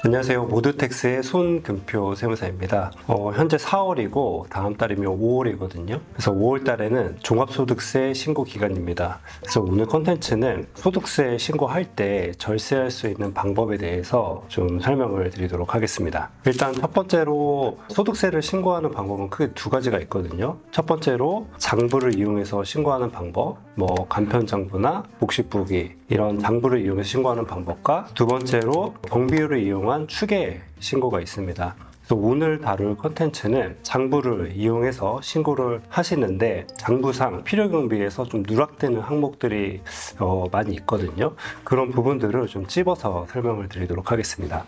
안녕하세요. 모드텍스의 손금표 세무사입니다. 현재 4월이고 다음 달이면 5월이거든요. 그래서 5월 달에는 종합소득세 신고 기간입니다. 그래서 오늘 컨텐츠는 소득세 신고할 때 절세할 수 있는 방법에 대해서 좀 설명을 드리도록 하겠습니다. 일단 첫 번째로 소득세를 신고하는 방법은 크게 두 가지가 있거든요. 첫 번째로 장부를 이용해서 신고하는 방법, 간편장부나 복식부기 이런 장부를 이용해서 신고하는 방법과 두 번째로 경비율을 이용한 추계 신고가 있습니다. 그래서 오늘 다룰 컨텐츠는 장부를 이용해서 신고를 하시는데 장부상 필요경비에서 좀 누락되는 항목들이 많이 있거든요. 그런 부분들을 좀 찝어서 설명을 드리도록 하겠습니다.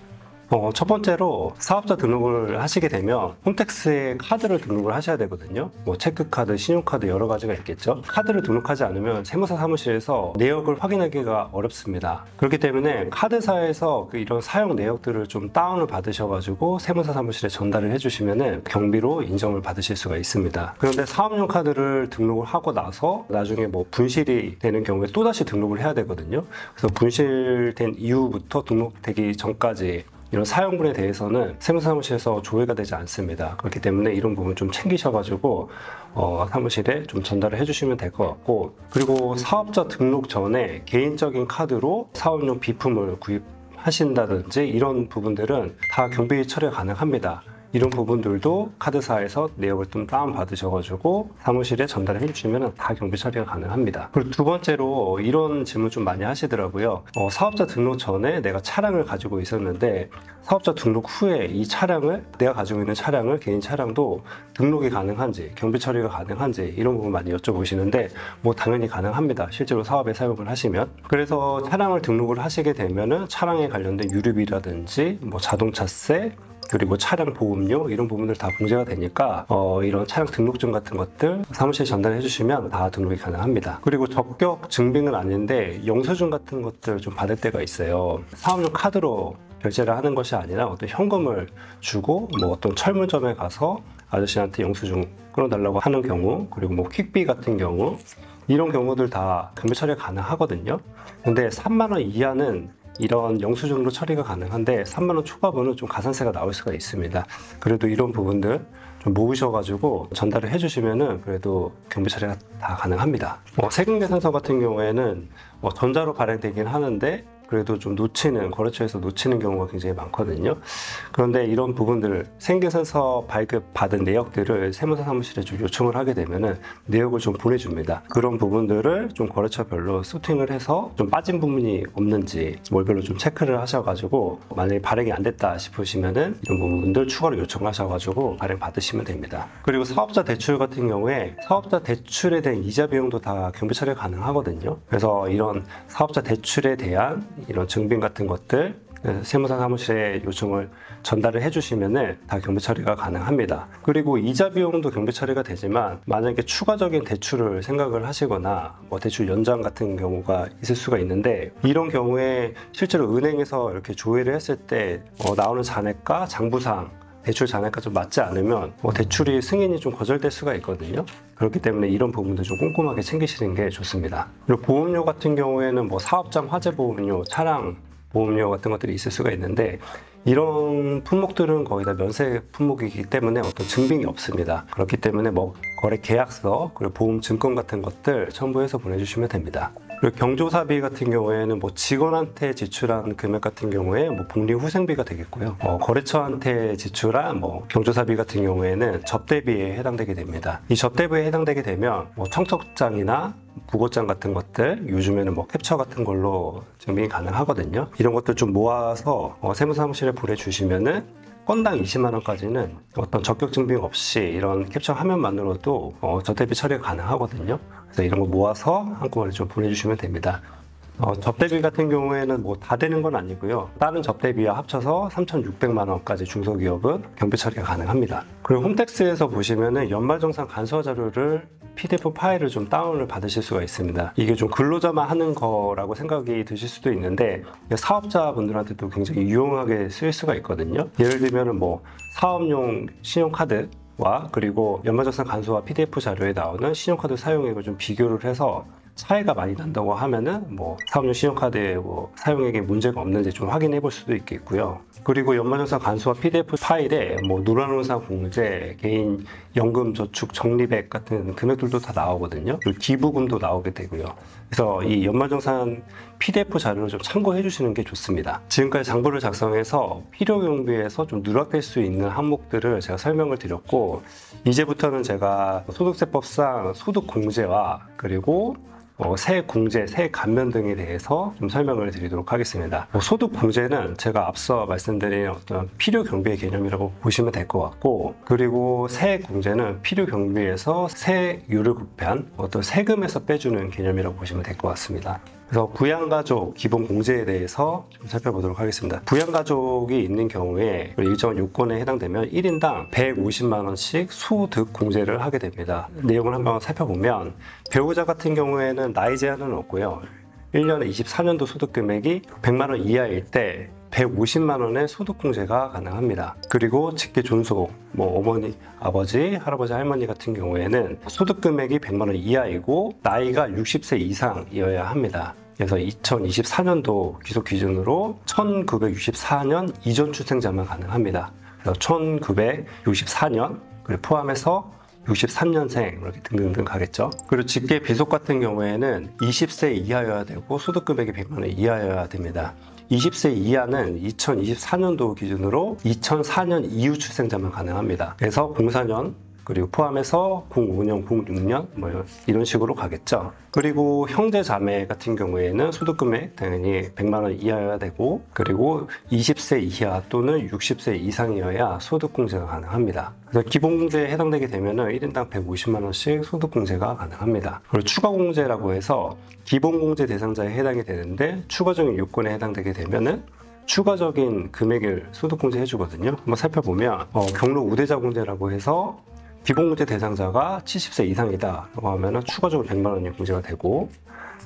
첫 번째로 사업자 등록을 하시게 되면 홈택스에 카드를 등록을 하셔야 되거든요. 체크카드, 신용카드 여러 가지가 있겠죠. 카드를 등록하지 않으면 세무사 사무실에서 내역을 확인하기가 어렵습니다. 그렇기 때문에 카드사에서 이런 사용 내역들을 좀 다운을 받으셔가지고 세무사 사무실에 전달을 해주시면 경비로 인정을 받으실 수가 있습니다. 그런데 사업용 카드를 등록을 하고 나서 나중에 분실이 되는 경우에 또다시 등록을 해야 되거든요. 그래서 분실된 이후부터 등록되기 전까지 이런 사용분에 대해서는 세무사무실에서 조회가 되지 않습니다. 그렇기 때문에 이런 부분 좀 챙기셔가지고 사무실에 좀 전달을 해주시면 될 것 같고, 그리고 사업자 등록 전에 개인적인 카드로 사업용 비품을 구입하신다든지 이런 부분들은 다 경비 처리가 가능합니다. 이런 부분들도 카드사에서 내역을 좀 다운받으셔가지고 사무실에 전달을 해주시면 다 경비 처리가 가능합니다. 그리고 두 번째로 이런 질문 좀 많이 하시더라고요. 사업자 등록 전에 내가 차량을 가지고 있었는데 사업자 등록 후에 이 차량을, 내가 가지고 있는 차량을, 개인 차량도 등록이 가능한지, 경비 처리가 가능한지 이런 부분 많이 여쭤보시는데 당연히 가능합니다. 실제로 사업에 사용을 하시면. 그래서 차량을 등록을 하시게 되면은 차량에 관련된 유류비라든지 자동차세, 그리고 차량 보험료 이런 부분들 다 공제가 되니까 이런 차량 등록증 같은 것들 사무실에 전달해 주시면 다 등록이 가능합니다. 그리고 적격 증빙은 아닌데 영수증 같은 것들 좀 받을 때가 있어요. 사업용 카드로 결제를 하는 것이 아니라 어떤 현금을 주고 어떤 철물점에 가서 아저씨한테 영수증 끊어달라고 하는 경우, 그리고 퀵비 같은 경우 이런 경우들 다 경비 처리가 가능하거든요. 근데 3만 원 이하는 이런 영수증으로 처리가 가능한데 3만 원 초과분은 좀 가산세가 나올 수가 있습니다. 그래도 이런 부분들 좀 모으셔가지고 전달을 해주시면은 그래도 경비 처리가 다 가능합니다. 세금계산서 같은 경우에는 전자로 발행되긴 하는데 그래도 좀 거래처에서 놓치는 경우가 굉장히 많거든요. 그런데 이런 부분들을 세금계산서 발급받은 내역들을 세무사 사무실에 좀 요청을 하게 되면은 내역을 좀 보내줍니다. 그런 부분들을 좀 거래처별로 소팅을 해서 좀 빠진 부분이 없는지 월별로 좀 체크를 하셔가지고 만약에 발행이 안 됐다 싶으시면은 이런 부분들 추가로 요청하셔가지고 발행 받으시면 됩니다. 그리고 사업자 대출 같은 경우에 사업자 대출에 대한 이자 비용도 다 경비 처리가 가능하거든요. 그래서 이런 사업자 대출에 대한 이런 증빙 같은 것들 세무사 사무실에 요청을 전달을 해주시면 다 경비 처리가 가능합니다. 그리고 이자 비용도 경비 처리가 되지만 만약에 추가적인 대출을 생각을 하시거나 대출 연장 같은 경우가 있을 수가 있는데 이런 경우에 실제로 은행에서 이렇게 조회를 했을 때 나오는 잔액과 장부상 대출 잔액과 좀 맞지 않으면 대출이 승인이 좀 거절될 수가 있거든요. 그렇기 때문에 이런 부분도 좀 꼼꼼하게 챙기시는 게 좋습니다. 그리고 보험료 같은 경우에는 사업장 화재 보험료, 차량 보험료 같은 것들이 있을 수가 있는데 이런 품목들은 거의 다 면세 품목이기 때문에 어떤 증빙이 없습니다. 그렇기 때문에 거래 계약서, 그리고 보험 증권 같은 것들 첨부해서 보내주시면 됩니다. 그리고 경조사비 같은 경우에는 직원한테 지출한 금액 같은 경우에 복리후생비가 되겠고요. 거래처한테 지출한 경조사비 같은 경우에는 접대비에 해당되게 됩니다. 이 접대비에 해당되게 되면 청첩장이나 부고장 같은 것들, 요즘에는 캡처 같은 걸로 증빙이 가능하거든요. 이런 것들 좀 모아서 세무사무실에 보내주시면은 건당 20만 원까지는 어떤 적격 증빙 없이 이런 캡처 화면만으로도 접대비 처리가 가능하거든요. 그래서 이런 거 모아서 한꺼번에 좀 보내주시면 됩니다. 접대비 같은 경우에는 다 되는 건 아니고요. 다른 접대비와 합쳐서 3,600만 원까지 중소기업은 경비 처리가 가능합니다. 그리고 홈택스에서 보시면은 연말정산 간소화 자료를 PDF 파일을 좀 다운을 받으실 수가 있습니다. 이게 좀 근로자만 하는 거라고 생각이 드실 수도 있는데 사업자분들한테도 굉장히 유용하게 쓰일 수가 있거든요. 예를 들면은 사업용 신용카드와 그리고 연말정산 간소화 PDF 자료에 나오는 신용카드 사용액을 좀 비교를 해서 차이가 많이 난다고 하면은 뭐 사업용 신용카드의 뭐 사용액에 문제가 없는지 좀 확인해 볼 수도 있겠고요. 그리고 연말정산 간소화 PDF 파일에 뭐 누락농산 공제, 개인 연금 저축 적립액 같은 금액들도 다 나오거든요. 그리고 기부금도 나오게 되고요. 그래서 이 연말정산 PDF 자료를 좀 참고해 주시는 게 좋습니다. 지금까지 장부를 작성해서 필요 경비에서 좀 누락될 수 있는 항목들을 제가 설명을 드렸고, 이제부터는 제가 소득세법상 소득 공제와 그리고 세액 공제, 세액 감면 등에 대해서 좀 설명을 드리도록 하겠습니다. 소득 공제는 제가 앞서 말씀드린 어떤 필요 경비의 개념이라고 보시면 될 것 같고, 그리고 세액 공제는 필요 경비에서 세율을 구패한 어떤 세금에서 빼주는 개념이라고 보시면 될 것 같습니다. 그래서 부양가족 기본 공제에 대해서 좀 살펴보도록 하겠습니다. 부양가족이 있는 경우에 일정 요건에 해당되면 1인당 150만 원씩 소득 공제를 하게 됩니다. 내용을 한번 살펴보면 배우자 같은 경우에는 나이 제한은 없고요. 1년에 24년도 소득 금액이 100만 원 이하일 때 150만 원의 소득공제가 가능합니다. 그리고 직계 존속, 뭐 어머니, 아버지, 할아버지, 할머니 같은 경우에는 소득 금액이 100만 원 이하이고 나이가 60세 이상이어야 합니다. 그래서 2024년도 기속 기준으로 1964년 이전 출생자만 가능합니다. 그래서 1964년 그리고 포함해서 63년생 이렇게 등등등 가겠죠. 그리고 직계 비속 같은 경우에는 20세 이하여야 되고 소득 금액이 100만 원 이하여야 됩니다. 20세 이하는 2024년도 기준으로 2004년 이후 출생자만 가능합니다. 그래서 04년 그리고 포함해서 05년, 06년 뭐 이런 식으로 가겠죠. 그리고 형제 자매 같은 경우에는 소득 금액 당연히 100만 원 이하여야 되고, 그리고 20세 이하 또는 60세 이상이어야 소득 공제가 가능합니다. 그래서 기본 공제에 해당되게 되면은 1인당 150만 원씩 소득 공제가 가능합니다. 그리고 추가 공제라고 해서 기본 공제 대상자에 해당이 되는데 추가적인 요건에 해당되게 되면은 추가적인 금액을 소득 공제 해주거든요. 한번 살펴보면 경로 우대자 공제라고 해서 기본공제 대상자가 70세 이상이다 라고 하면 추가적으로 100만 원이 공제가 되고,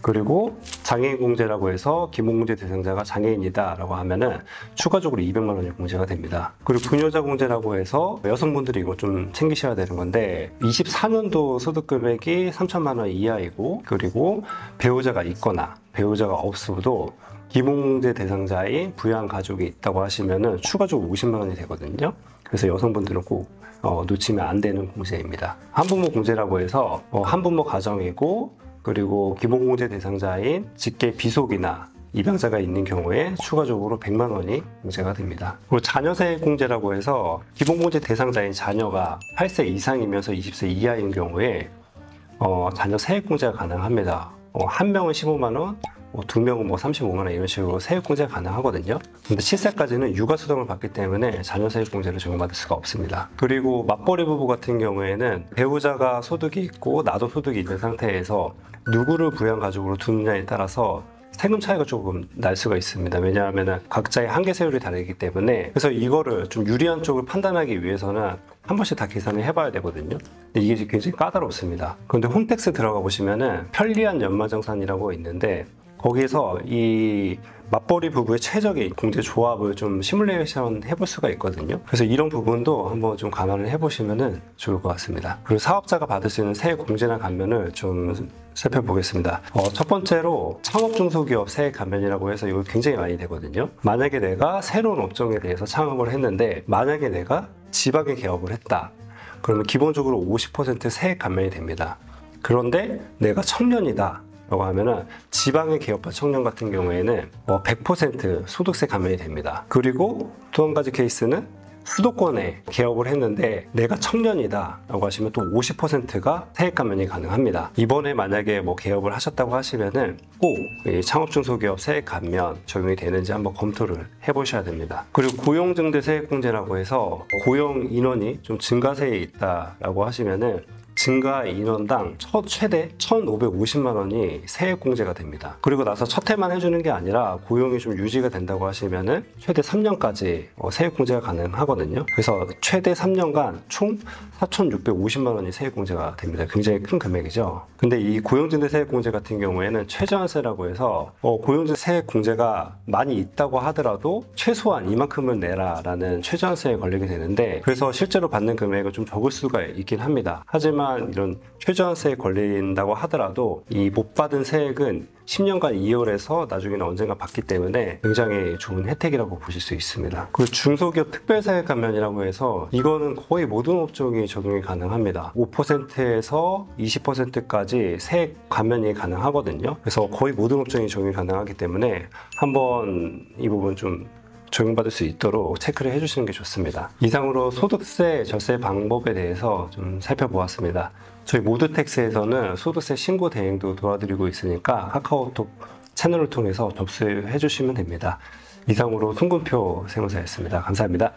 그리고 장애인 공제라고 해서 기본공제 대상자가 장애인이다 라고 하면은 추가적으로 200만 원이 공제가 됩니다. 그리고 부녀자 공제라고 해서 여성분들이 이거 좀 챙기셔야 되는 건데 24년도 소득 금액이 3천만 원 이하이고, 그리고 배우자가 있거나 배우자가 없어도 기본공제 대상자인 부양 가족이 있다고 하시면은 추가적으로 50만 원이 되거든요. 그래서 여성분들은 꼭 놓치면 안 되는 공제입니다. 한부모 공제라고 해서 한부모 가정이고, 그리고 기본공제 대상자인 직계 비속이나 입양자가 있는 경우에 추가적으로 100만 원이 공제가 됩니다. 그리고 자녀세액 공제라고 해서 기본공제 대상자인 자녀가 8세 이상이면서 20세 이하인 경우에 자녀 세액 공제가 가능합니다. 한 명은 15만 원, 두 명은 35만 원 이런 식으로 세액 공제가 가능하거든요. 근데 7세까지는 육아수당을 받기 때문에 자녀 세액 공제를 적용받을 수가 없습니다. 그리고 맞벌이 부부 같은 경우에는 배우자가 소득이 있고 나도 소득이 있는 상태에서 누구를 부양 가족으로 두느냐에 따라서 세금 차이가 조금 날 수가 있습니다. 왜냐하면 각자의 한계 세율이 다르기 때문에. 그래서 이거를 좀 유리한 쪽을 판단하기 위해서는 한 번씩 다 계산을 해봐야 되거든요. 근데 이게 굉장히 까다롭습니다. 그런데 홈택스 들어가 보시면은 편리한 연말정산이라고 있는데, 거기에서 이 맞벌이 부부의 최적의 공제 조합을 좀 시뮬레이션 해볼 수가 있거든요. 그래서 이런 부분도 한번 좀 감안을 해보시면 좋을 것 같습니다. 그리고 사업자가 받을 수 있는 세액 공제나 감면을 좀 살펴보겠습니다. 첫 번째로 창업 중소기업 세액 감면이라고 해서 이거 굉장히 많이 되거든요. 만약에 내가 새로운 업종에 대해서 창업을 했는데, 만약에 내가 지방에 개업을 했다. 그러면 기본적으로 50% 세액 감면이 됩니다. 그런데 내가 청년이다 라고 하면은 지방에 개업한 청년 같은 경우에는 100% 소득세 감면이 됩니다. 그리고 또 한 가지 케이스는 수도권에 개업을 했는데 내가 청년이다 라고 하시면 또 50%가 세액 감면이 가능합니다. 이번에 만약에 개업을 하셨다고 하시면은 꼭 창업 중소기업 세액 감면 적용이 되는지 한번 검토를 해보셔야 됩니다. 그리고 고용증대 세액 공제라고 해서 고용 인원이 좀 증가세에 있다라고 하시면은 증가 인원당 최대 1,550만 원이 세액 공제가 됩니다. 그리고 나서 첫 해만 해주는 게 아니라 고용이 좀 유지가 된다고 하시면은 최대 3년까지 세액 공제가 가능하거든요. 그래서 최대 3년간 총 4,650만 원이 세액공제가 됩니다. 굉장히 큰 금액이죠. 근데 이 고용진대 세액공제 같은 경우에는 최저한세라고 해서 고용진 세액공제가 많이 있다고 하더라도 최소한 이만큼을 내라라는 최저한세에 걸리게 되는데, 그래서 실제로 받는 금액은 좀 적을 수가 있긴 합니다. 하지만 이런 최저한세에 걸린다고 하더라도 이 못 받은 세액은 10년간 이율해서 나중에는 언젠가 받기 때문에 굉장히 좋은 혜택이라고 보실 수 있습니다. 그리고 중소기업 특별세액 감면이라고 해서 이거는 거의 모든 업종이 적용이 가능합니다. 5%에서 20%까지 세액 감면이 가능하거든요. 그래서 거의 모든 업종이 적용이 가능하기 때문에 한번 이 부분 좀 적용받을 수 있도록 체크를 해주시는 게 좋습니다. 이상으로 소득세 절세 방법에 대해서 좀 살펴보았습니다. 저희 모두택스에서는 소득세 신고 대행도 도와드리고 있으니까 카카오톡 채널을 통해서 접수해 주시면 됩니다. 이상으로 송금표 세무사였습니다. 감사합니다.